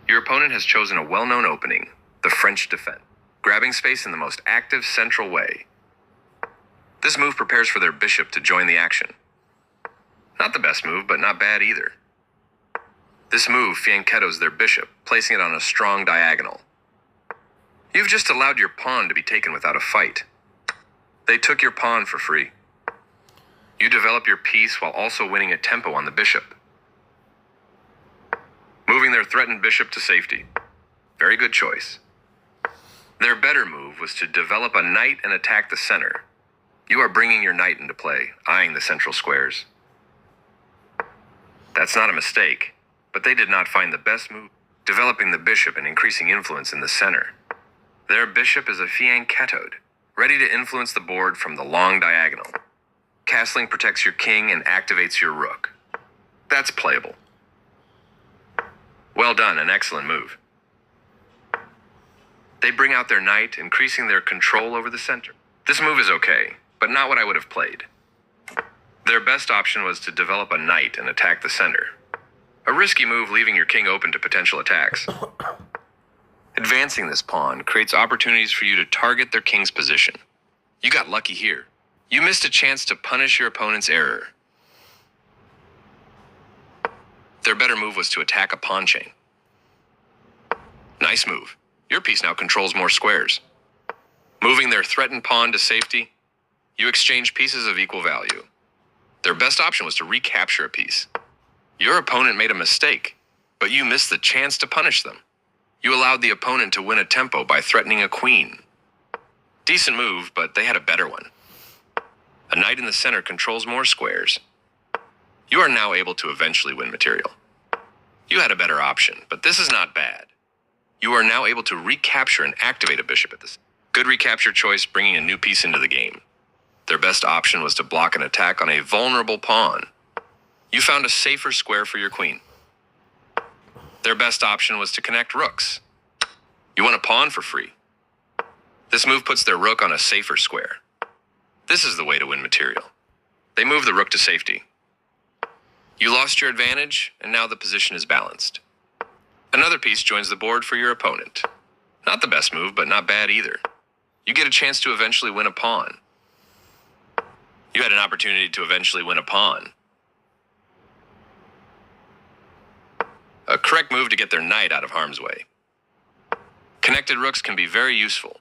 Your opponent has chosen a well-known opening, the French defense, grabbing space in the most active central way. This move prepares for their bishop to join the action. Not the best move, but not bad either. This move fianchettos their bishop, placing it on a strong diagonal. You've just allowed your pawn to be taken without a fight. They took your pawn for free. You develop your piece while also winning a tempo on the bishop, moving their threatened bishop to safety. Very good choice. Their better move was to develop a knight and attack the center. You are bringing your knight into play, eyeing the central squares. That's not a mistake, but they did not find the best move, developing the bishop and increasing influence in the center. Their bishop is a fianchettoed, ready to influence the board from the long diagonal. Castling protects your king and activates your rook. That's playable. Well done, an excellent move. They bring out their knight, increasing their control over the center. This move is okay, but not what I would have played. Their best option was to develop a knight and attack the center. A risky move, leaving your king open to potential attacks. Advancing this pawn creates opportunities for you to target their king's position. You got lucky here. You missed a chance to punish your opponent's error. Their better move was to attack a pawn chain. Nice move. Your piece now controls more squares. Moving their threatened pawn to safety, you exchange pieces of equal value. Their best option was to recapture a piece. Your opponent made a mistake, but you missed the chance to punish them. You allowed the opponent to win a tempo by threatening a queen. Decent move, but they had a better one. A knight in the center controls more squares. You are now able to eventually win material. You had a better option, but this is not bad. You are now able to recapture and activate a bishop at this. Good recapture choice, bringing a new piece into the game. Their best option was to block an attack on a vulnerable pawn. You found a safer square for your queen. Their best option was to connect rooks. You won a pawn for free. This move puts their rook on a safer square. This is the way to win material. They move the rook to safety. You lost your advantage, and now the position is balanced. Another piece joins the board for your opponent. Not the best move, but not bad either. You get a chance to eventually win a pawn. You had an opportunity to eventually win a pawn. A correct move to get their knight out of harm's way. Connected rooks can be very useful.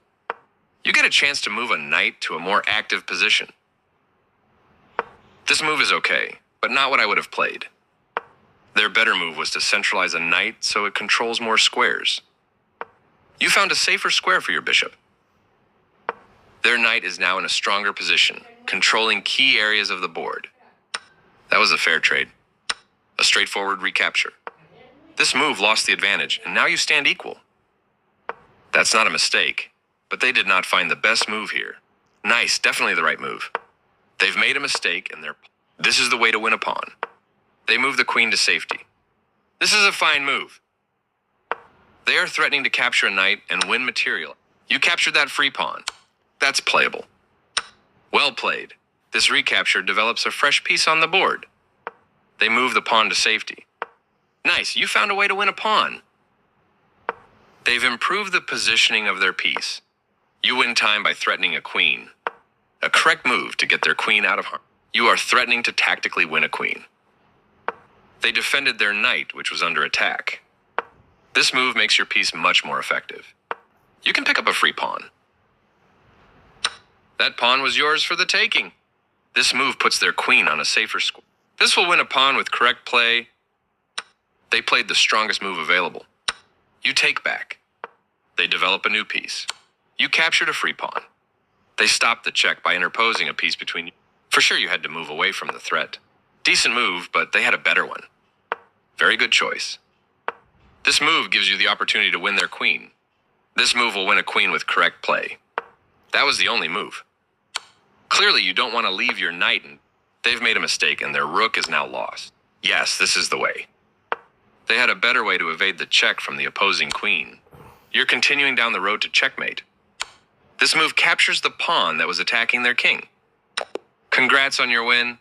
You get a chance to move a knight to a more active position. This move is okay, but not what I would have played. Their better move was to centralize a knight so it controls more squares. You found a safer square for your bishop. Their knight is now in a stronger position, controlling key areas of the board. That was a fair trade. A straightforward recapture. This move lost the advantage, and now you stand equal. That's not a mistake, but they did not find the best move here. Nice, definitely the right move. They've made a mistake, and this is the way to win a pawn. They move the queen to safety. This is a fine move. They are threatening to capture a knight and win material. You captured that free pawn. That's playable. Well played. This recapture develops a fresh piece on the board. They move the pawn to safety. Nice, you found a way to win a pawn. They've improved the positioning of their piece. You win time by threatening a queen. A correct move to get their queen out of harm. You are threatening to tactically win a queen. They defended their knight, which was under attack. This move makes your piece much more effective. You can pick up a free pawn. That pawn was yours for the taking. This move puts their queen on a safer square. This will win a pawn with correct play. They played the strongest move available. You take back. They develop a new piece. You captured a free pawn. They stopped the check by interposing a piece between you. For sure you had to move away from the threat. Decent move, but they had a better one. Very good choice. This move gives you the opportunity to win their queen. This move will win a queen with correct play. That was the only move. Clearly you don't want to leave your knight, and they've made a mistake and their rook is now lost. Yes, this is the way. They had a better way to evade the check from the opposing queen. You're continuing down the road to checkmate. This move captures the pawn that was attacking their king. Congrats on your win.